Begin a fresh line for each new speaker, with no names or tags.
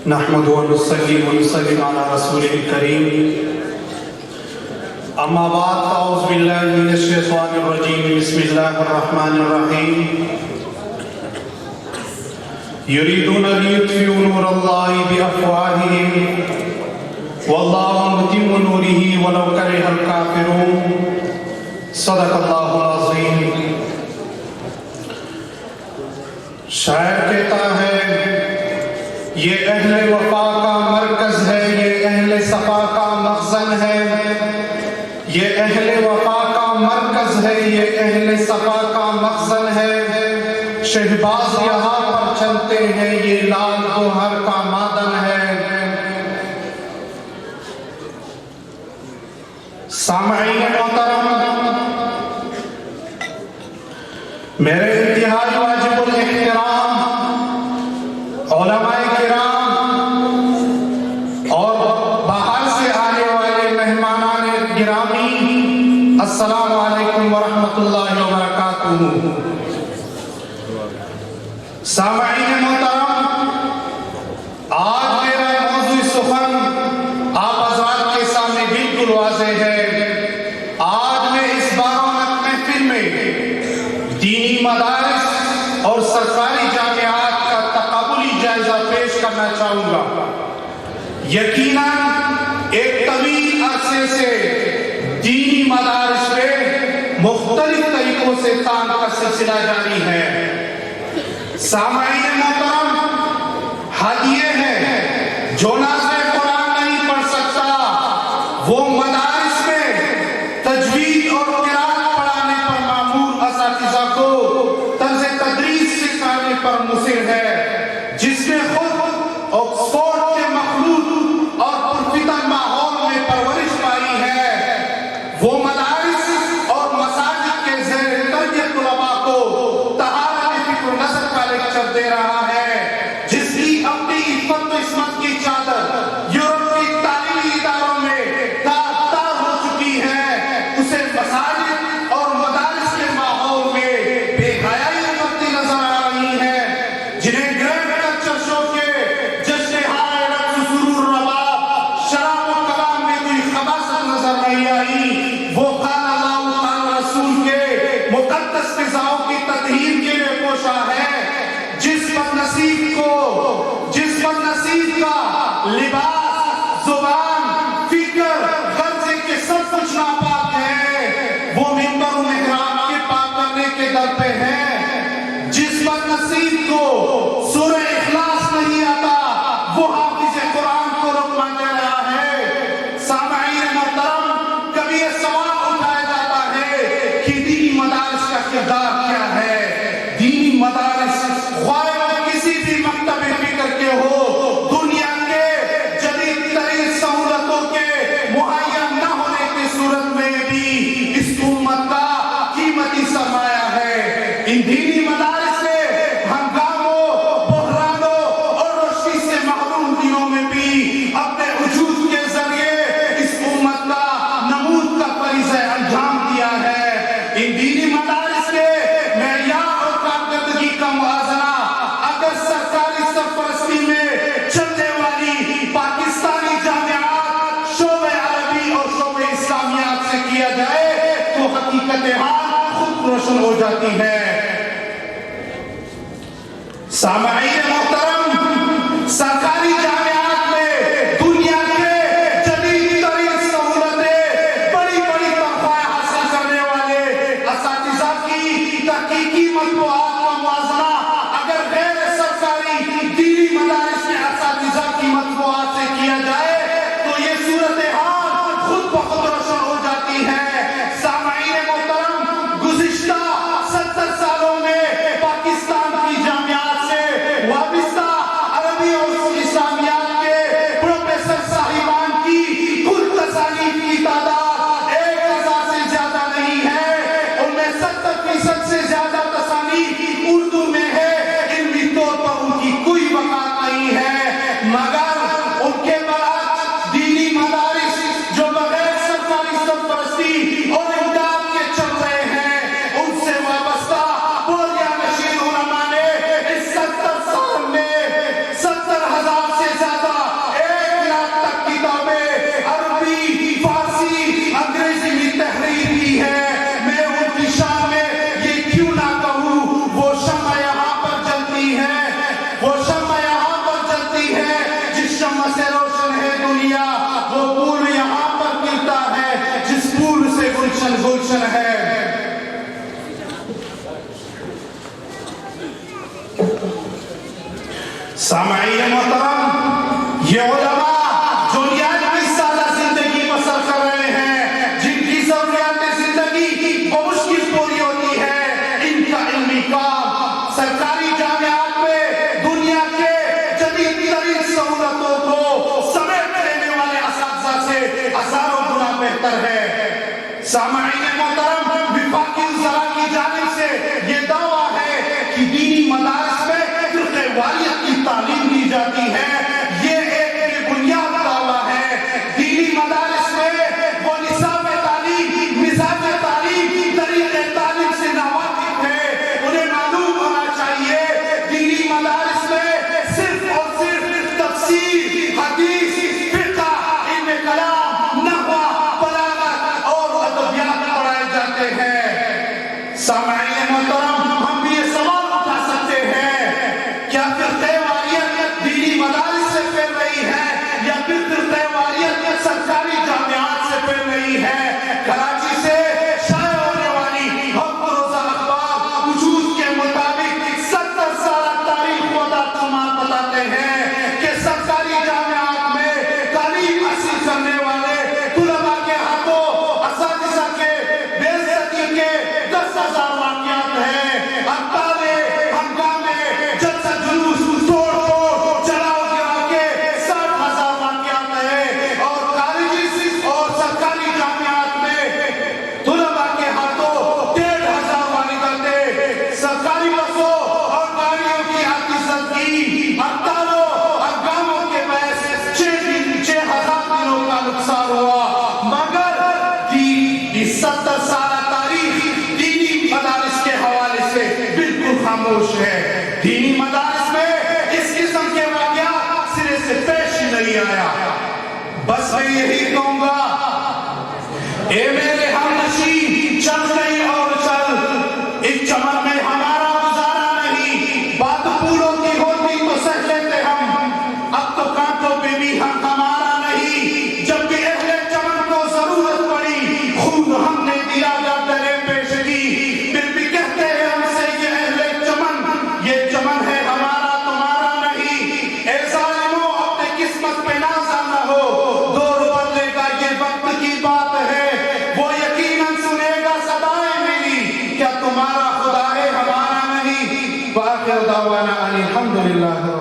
نحمد ونصلي ونسلم على رسوله الكريم اما بعد اعوذ بالله من الشيطان الرجيم بسم الله الرحمن الرحيم يريدون ليطفئوا نور الله بأفواههم والله متم نوره ولو كره الكافرون صدق الله العظيم. شاعر کہتا ہے یہ اہل وفا کا مرکز ہے، یہ اہل صفا کا مخزن ہے، یہ اہل وفا کا مرکز ہے، یہ اہل صفا کا مخزن ہے. شہباز یہاں پر چلتے ہیں، یہ لال گوہر کا معدن ہے. سامعین محترم، میرے انتہائی واجب الاحترام علماء کرام اور باہر سے آنے والے مہمانان گرامی، السلام علیکم ورحمۃ اللہ وبرکاتہ. سامعین محترم، آج میرا موضوع سخن آپ حضرات کے سامنے بالکل واضح ہے. آج میں اس بارونق محفل میں دینی مدارس اور سرکاری جامعات کا تقابلی جائزہ پیش کرنا چاہوں گا. یقیناً ایک طویل عرصے سے دینی مدارس پہ مختلف طریقوں سے کام کا سلسلہ جاری ہے. سامعین محترم، حد یہ ہے جو ناظر قرآن نہیں پڑھ سکتا وہ مدارس میں تجوید اور قرآن پڑھانے پر مامور اساتذہ کو طرز تدریس سکھانے پر مصر ہے، جس میں خود آکسفورڈ کے مخلوط اور پرفتن ماحول میں پرورش پائی ہے. وہ مدارس اور مساجد کے زیر تربیت طلباء کو طہارت فکر و نظر کا لیکچر دے رہا ہے، جس کی اپنی عفت و عصمت کی چادر یورپ کی تعلیمی اداروں میں داغدار ہو چکی ہے. اسے مساجد اور مدارس کے ماحول میں بے حیائی بڑھتی نظر آ رہی ہے، جنہیں گرینڈ کلچر شو کے جشن ہائے رقص سرور رباب شراب و کلام میں کوئی خباثت نظر نہیں آئی. وہ قال اللہ قال رسول کے مقدس فضاؤں کی تطہیر کے لیے کوشاں ہے. جس بدنصیب کا لباس، زبان، فکر، غرضے کے سب کچھ ناپاک ہے، وہ منبر و محراب کے پاک کرنے کے در پہ ہے. جس بدنصیب کو سورہ اخلاص نہیں آتا وہ حافظ قرآن کو رکما دے رہا ہے. سامعین محترم، کبھی یہ سوال اٹھایا جاتا ہے کہ دینی مدارس کا کردار کیا ہے. دینی مدارس خواہ کسی بھی مکتب فکر کے ہو، دنیا کے جدید ترین سہولتوں کے مہیا نہ ہونے کی صورت میں بھی اس امت کا قیمتی سرمایہ ہے. ان دینی مدارس سے ہنگاموں، بحرانوں اور روشنی سے محروم دنوں میں بھی اپنے وجود کے ذریعے اس امت کا نمود کا فریضہ انجام دیا ہے. ان دینی مدارس کے معیار اور کارکردگی کا موازنہ اگر سرکاری سرپرستی میں چلنے والی پاکستانی جامعات شعبہ عربی اور شعبہ اسلامیات سے کیا جائے تو حقیقت حال خود روشن ہو جاتی ہے. سامعین محترم، سرکاری جامعات میں دنیا کے جدید ترین سہولتیں، بڑی بڑی تنخواہیں حاصل کرنے والے اساتذہ کی تحقیقی مطبوعات کا موازنہ اگر غیر سرکاری دینی مدارس کے اساتذہ کی مطبوعات سے کیا جائے تو یہ صورتحال خود بخود روشن ہو جاتی ہے. سامعین محترم، گزشتہ 70 سالوں میں پاکستان کی جامعات سے وابستہ عربی اور اسلامیات کے پروفیسر صاحبان کی کل تصانیف کی تعداد 1000 سے زیادہ نہیں ہے. ان میں 70% سے زیادہ سامعین محترم، یہ علماء جو یہاں کی سادہ زندگی بسر کر رہے ہیں، جن کی ضروریات زندگی بمشکل پوری ہوتی ہے، ان کا علمی کام سرکاری جامعات میں دنیا کے جدید ترین سہولتوں کو سمیٹ لینے والے اساتذہ سے ہزاروں گنا بہتر ہے۔ سامعین محترم، وفاقی وزراء کی جانب سے یہ دعویٰ ہے کہ دینی مدارس میں فرقہ واریت کی تعلیم دی جاتی ہے۔ یہ ایک بے بنیاد دعویٰ ہے۔ دینی مدارس میں وہ نصاب تعلیم، مزاج تعلیم، طریقہ تعلیم سے ناواقف ہے۔ انہیں معلوم ہونا چاہیے دینی مدارس میں صرف اور صرف تفسیر، حدیث، فقہ، علم کلام، نحو، بلاغت اور ادبیات پڑھائے جاتے ہیں۔ سامعین محترم، ہم بھی یہ سوال اٹھا سکتے ہیں، کیا فرقہ واریت دینی مدارس سے پھیل رہی ہے یا پھر فرقہ واریت سرکاری جامعات سے پھیل رہی ہے؟ کراچی سے شائع ہونے والی ہم روزہ اخبار وجود کے مطابق 70 سالہ تاریخ وضع تمام بتاتے ہیں کہ سرکاری جامعات میں تعلیم حاصل کرنے والے طلباء کے ہاتھوں اساتذہ کے بے عزتی کے 10,000 واقعات ہیں۔ ہڑتالیں، ہنگامے، جلسہ جلوس، توڑ پھوڑ، جلاؤ گراؤ کے 60,000 واقعات ہیں، اور کالجز اور سرکاری جامعات میں طلباء کے ہاتھوں 1,500 وارداتیں، سرکاری بسوں اور گاڑیوں کی آتی زدگی، ہڑتالوں، ہنگاموں کے باعث 6,000 دنوں کا نقصان ہوا۔ مگر 70 سالہ تاریخ دینی مدارس کے حوالے سے بالکل خاموش ہے۔ دینی مدارس میں اس قسم کے واقعات سرے سے پیش ہی نہیں آیا۔ بس میں یہی کہوں گا، اے میرے ہم نشین، چل کہیں اور چل، اس چمن میں ہمارا گزارا نہیں۔ بات پھولوں کی ہوتی تو سہ لیتے ہم، اب تو کانٹوں پہ بھی حق ہمارا نہیں۔ جب بھی اہل چمن کو ضرورت پڑی، خود ہم نے دیا درے پیش کی، پھر بھی کہتے ہیں ہم سے یہ اہل چمن، یہ چمن ہے ہمارا تمہارا نہیں۔ اے ظالموں، اپنے قسمت پہ نازا نہ ہو، دور بدلے گا یہ وقت کی بات ہے، وہ یقیناً سنے گا صدائیں میری، کیا تمہارا خدا ہے ہمارا نہیں۔ وآخر دعوانا ان الحمدللہ۔